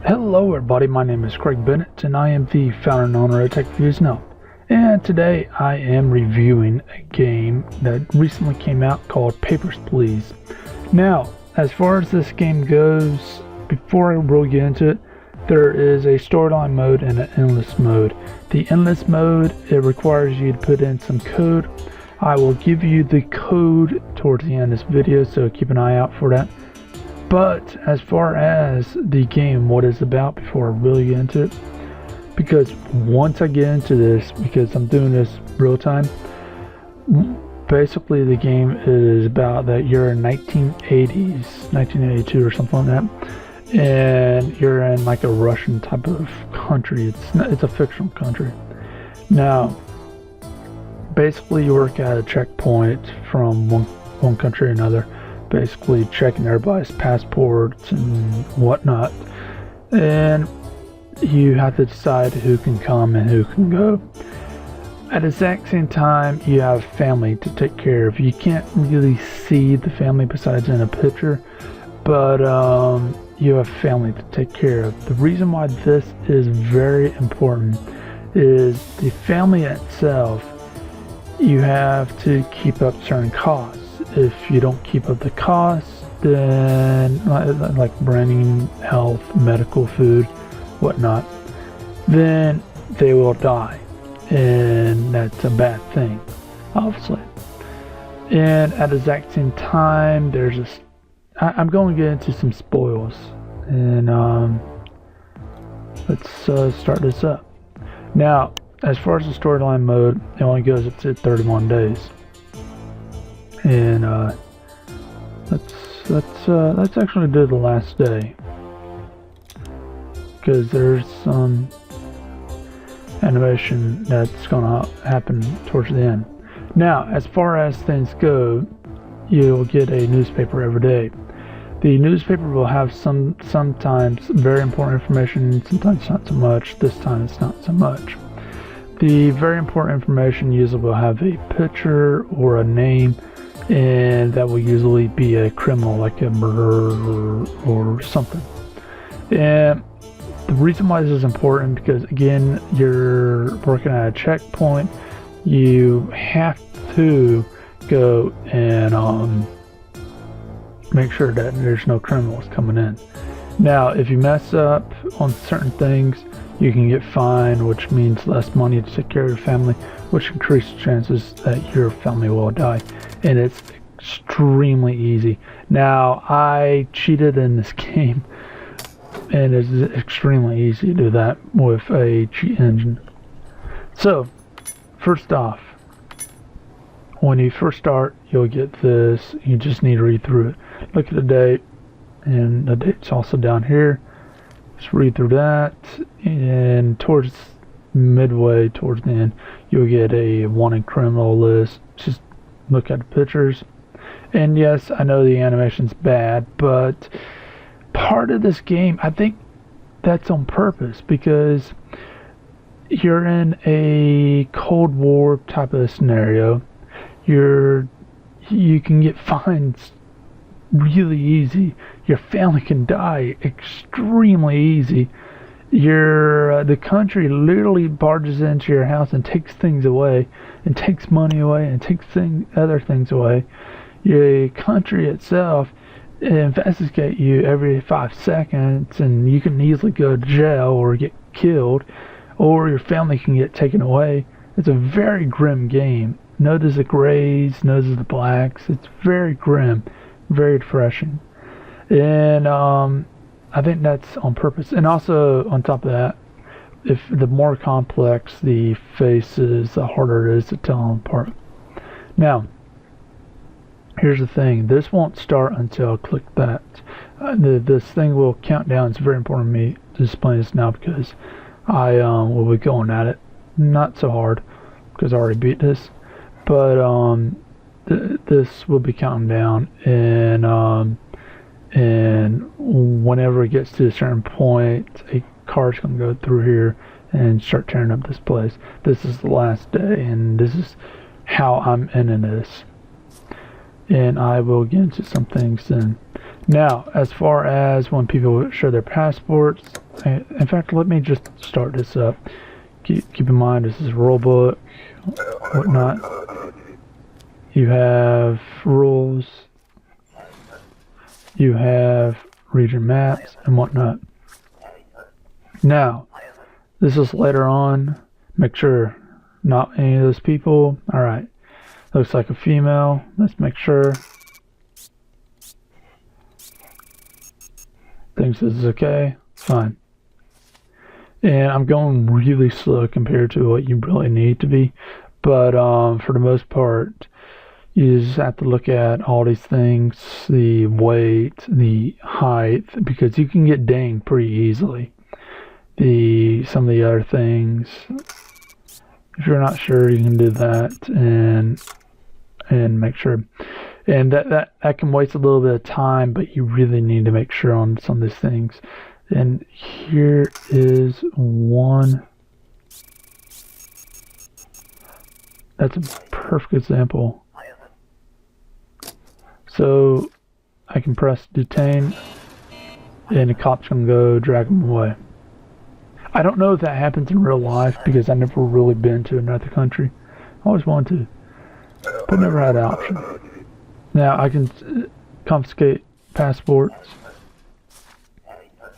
Hello everybody, my name is Craig Bennett and I am the founder and owner of TechViews Now. And today I am reviewing a game that recently came out called Papers, Please. Now, as far as this game goes, before I really get into it, there is a storyline mode and an endless mode. The endless mode, it requires you to put in some code. I will give you the code towards the end of this video, so keep an eye out for that. But as far as the game, what it's about before I really get into it, because once I get into this, because I'm doing this real time, basically the game is about that you're in 1980s, 1982 or something like that, and you're in like a Russian type of country. It's a fictional country. Now, basically you work at a checkpoint from one country to another, basically checking everybody's passports and whatnot, and you have to decide who can come and who can go. At the exact same time, you have family to take care of. You can't really see the family besides in a picture, but you have family to take care of. The reason why this is very important is the family itself. You have to keep up certain costs. If you don't keep up the costs, then like branding, health, medical, food, whatnot, then they will die, and that's a bad thing, obviously. And at the exact same time, there's this. I'm going to get into some spoils, and let's start this up. Now, as far as the storyline mode, it only goes up to 31 days. And let's actually do the last day, because there's some animation that's gonna happen towards the end. Now, as far as things go, you'll get a newspaper every day. The newspaper will have sometimes very important information, sometimes not so much. This time it's not so much. The very important information usually will have a picture or a name, and that will usually be a criminal, like a murderer or something. And the reason why this is important, because again, you're working at a checkpoint, you have to go and make sure that there's no criminals coming in. Now, if you mess up on certain things, you can get fined, which means less money to take care of your family, which increases chances that your family will die. And it's extremely easy. Now, I cheated in this game, and it's extremely easy to do that with a cheat engine. So, first off, when you first start, you'll get this. You just need to read through it. Look at the date, and the date's also down here. Just read through that, and towards midway, towards the end, you'll get a wanted criminal list. Just look at the pictures. And yes, I know the animation's bad, but part of this game, I think that's on purpose, because you're in a Cold War type of scenario. You can get fines really easy. Your family can die extremely easy. The country literally barges into your house and takes things away, and takes money away, and takes other things away. The country itself investigates you every 5 seconds, and you can easily go to jail or get killed, or your family can get taken away. It's a very grim game. Notice the grays, notice the blacks. It's very grim, very depressing. And I think that's on purpose. And also, on top of that, if the more complex the face is, the harder it is to tell them apart. Now, here's the thing. This won't start until I click that. This thing will count down. It's very important to me to display this now, because I will be going at it. Not so hard, because I already beat this. But this will be counting down, and whenever it gets to a certain point, a car's going to go through here and start tearing up this place. This is the last day, and this is how I'm ending this. And I will get into some things then. Now, as far as when people show their passports, in fact, let me just start this up. Keep in mind, this is a rule book, whatnot. You have rules, you have region maps, and whatnot. Now, this is later on. Make sure not any of those people. Alright, looks like a female. Let's make sure. Thinks this is okay. Fine. And I'm going really slow compared to what you really need to be. But for the most part, you just have to look at all these things, the weight, the height, because you can get dinged pretty easily. Some of the other things, if you're not sure, you can do that and make sure. And that can waste a little bit of time, but you really need to make sure on some of these things. And here is one. That's a perfect example. So I can press detain, and the cops can go drag them away. I don't know if that happens in real life because I've never really been to another country. I always wanted to, but never had the option. Now I can confiscate passports,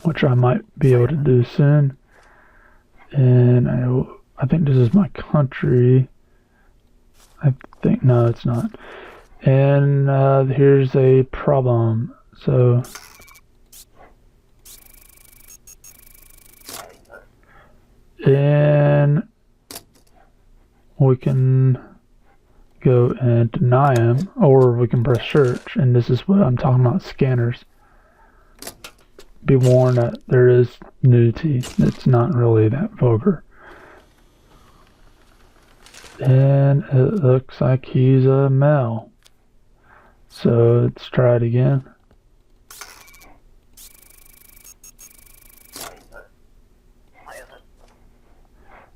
which I might be able to do soon. And I think this is my country. I think, no, it's not. And here's a problem. So and we can go and deny him, or we can press search, and this is what I'm talking about, scanners. Be warned that there is nudity. It's not really that vulgar. And it looks like he's a male. So let's try it again.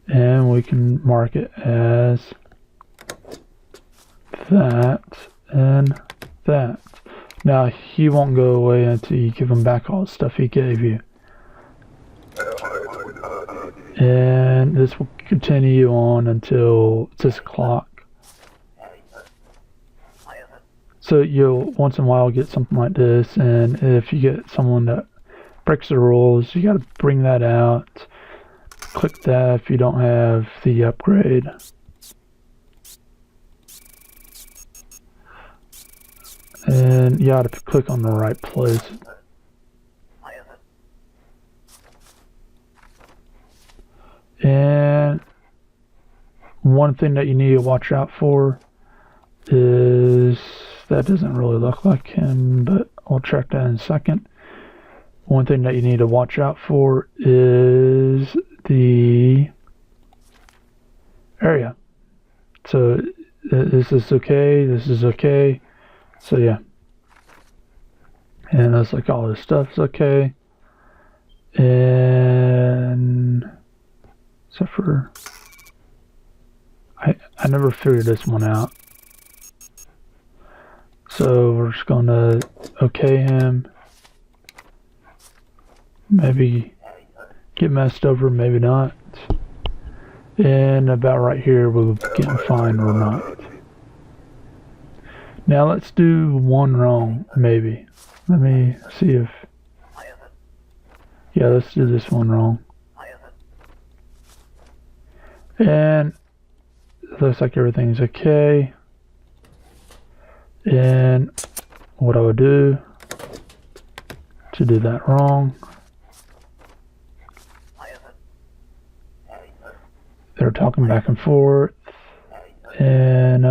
And we can mark it as that and that. Now he won't go away until you give him back all the stuff he gave you. And this will continue on until 6 o'clock. So you'll once in a while get something like this, and if you get someone that breaks the rules, you gotta bring that out. Click that if you don't have the upgrade. And you gotta click on the right place. And one thing that you need to watch out for is, that doesn't really look like him, but I'll check that in a second. One thing that you need to watch out for is the area. So this is okay, this is okay. So yeah. And that's like all this stuff's okay. And except for I never figured this one out. So we're just gonna okay him. Maybe get messed over, maybe not. And about right here we'll get fined or not. Now let's do one wrong, maybe. Let me see if... Yeah, let's do this one wrong. And it looks like everything's okay. And what I would do to do that wrong. They're talking back and forth. And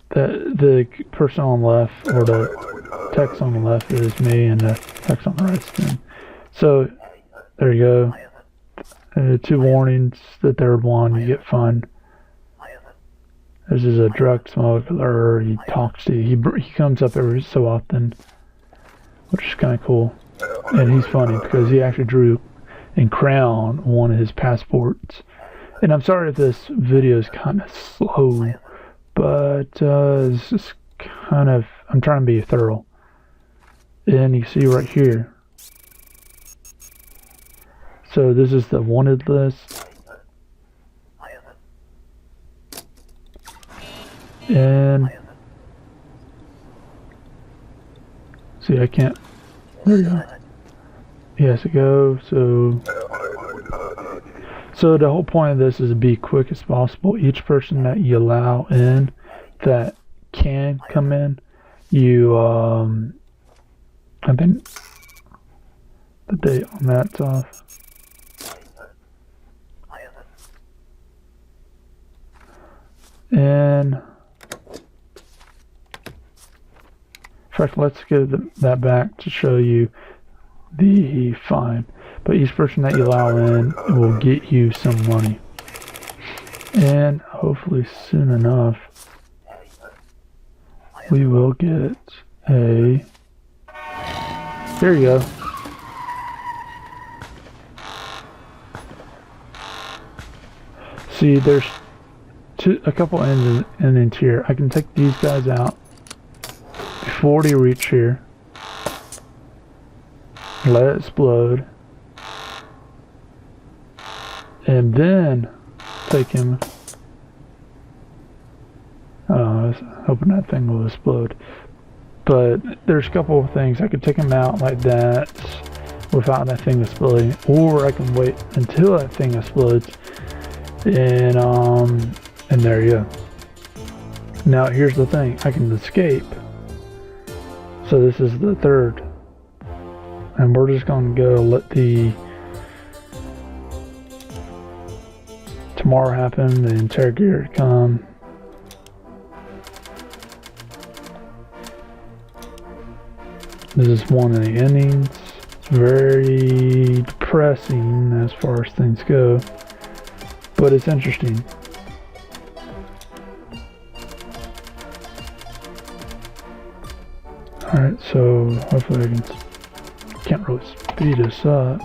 the person on the left, or the text on the left, is me, and the text on the right is them. So there you go. 2 warnings. The third one, you get fined. This is a drug smuggler. He talks to you. He comes up every so often, which is kind of cool. And he's funny because he actually drew in crayon one of his passports. And I'm sorry if this video is kind of slow, but it's just kind of, I'm trying to be thorough. And you see right here. So this is the wanted list. And see, I can't. There you go. He has to go. So the whole point of this is to be quick as possible. Each person that you allow in that can come in, you I think the date on that's off. And in fact, let's give that back to show you the fine. But each person that you allow in will get you some money. And hopefully soon enough, we will get a... There you go. See, there's a couple endings here. I can take these guys out before they reach here. Let it explode. And then take him. I was hoping that thing will explode. But there's a couple of things. I could take him out like that without that thing exploding. Or I can wait until that thing explodes. And there you go. Now here's the thing. I can escape. So this is the third. And we're just going to go let the tomorrow happen, the interrogator come. This is one of the endings. It's very depressing as far as things go, but it's interesting. Alright, so hopefully I can't really speed this up.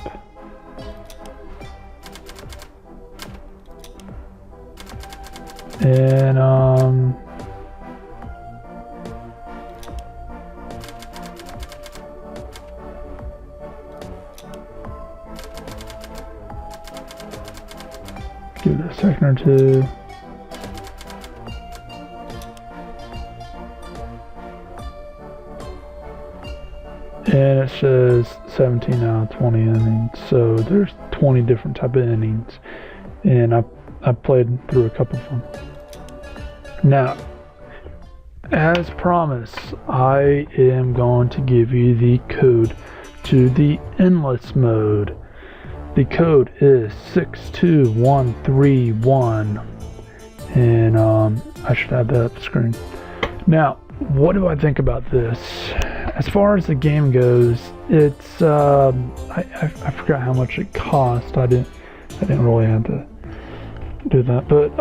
And give it a second or two. And it says 17 out of 20 innings, so there's 20 different type of innings, and I played through a couple of them. Now, as promised, I am going to give you the code to the endless mode. The code is 62131, and I should have that up the screen. Now, what do I think about this? As far as the game goes, it's I forgot how much it cost. I didn't really have to do that, but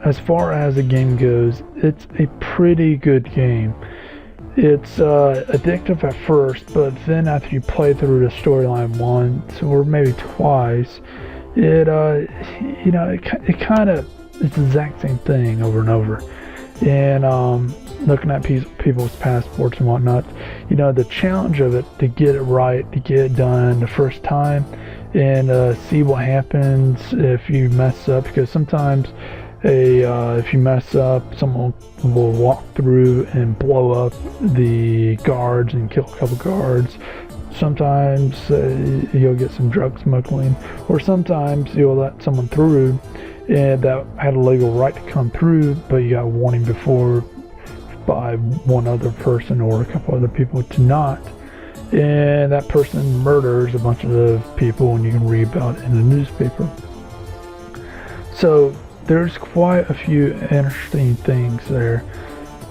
as far as the game goes, it's a pretty good game. It's addictive at first, but then after you play through the storyline once or maybe twice, it kind of it's the exact same thing over and over. And looking at people's passports and whatnot, the challenge of it, to get it right, to get it done the first time, and see what happens if you mess up, because sometimes if you mess up, someone will walk through and blow up the guards and kill a couple guards. Sometimes you'll get some drug smuggling, or sometimes you'll let someone through and that had a legal right to come through, but you got a warning before by one other person or a couple other people to not, and that person murders a bunch of people, and you can read about it in the newspaper. So there's quite a few interesting things there.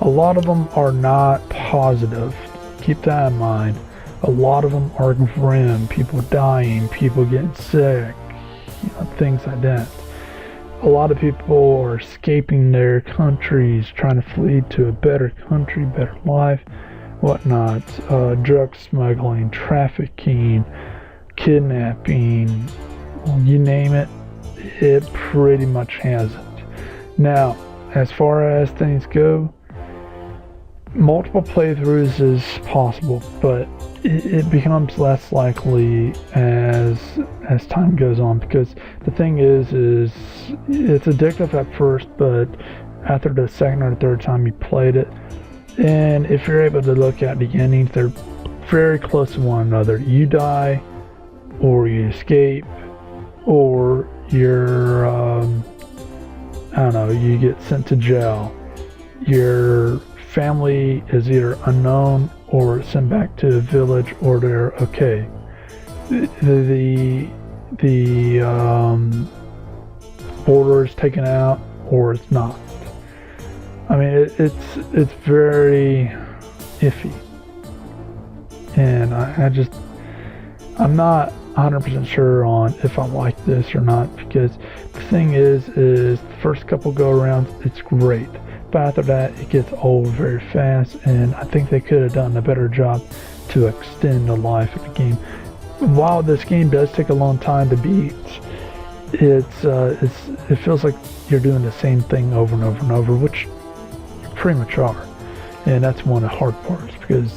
A lot of them are not positive. Keep that in mind. A lot of them are grim. People dying, people getting sick, things like that. A lot of people are escaping their countries, trying to flee to a better country, better life, whatnot. Drug smuggling, trafficking, kidnapping, you name it, it pretty much has it. Now, as far as things go, multiple playthroughs is possible, but it becomes less likely as time goes on, because the thing is it's addictive at first, but after the second or third time you played it, and if you're able to look at the endings, they're very close to one another. You die, or you escape, or you're I don't know, you get sent to jail. Your family is either unknown or sent back to a village, or they're okay. The border is taken out, or it's not. I mean, it's very iffy, and I'm not 100% sure on if I like this or not, because the thing is the first couple go arounds it's great, but after that it gets old very fast, and I think they could have done a better job to extend the life of the game. While this game does take a long time to beat, it feels like you're doing the same thing over and over and over, which you pretty much are, and that's one of the hard parts, because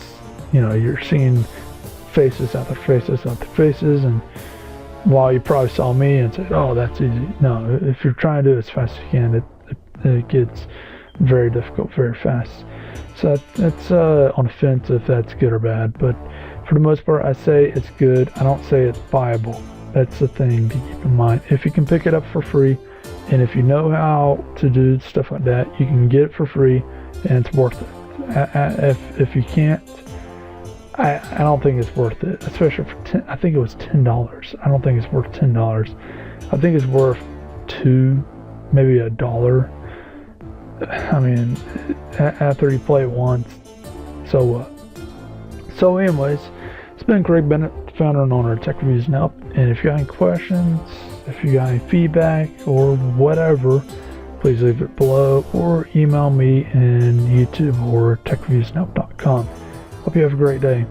you're seeing faces after faces after faces, and while you probably saw me and said, oh, that's easy, no, if you're trying to do it as fast as you can, it gets very difficult very fast. So that's on the fence if that's good or bad, but for the most part I say it's good. I don't say it's buyable. That's the thing to keep in mind. If you can pick it up for free, and if you know how to do stuff like that, you can get it for free, and it's worth it. If you can't, I don't think it's worth it, especially for I think it was $10. I don't think it's worth $10. I think it's worth $2, maybe $1. I mean, after you play it once, so what? So anyways, it's been Craig Bennett, founder and owner of Tech Reviews and Help, and if you got any questions, if you got any feedback or whatever, please leave it below, or email me in YouTube or techreviewsandhelp.com. Hope you have a great day.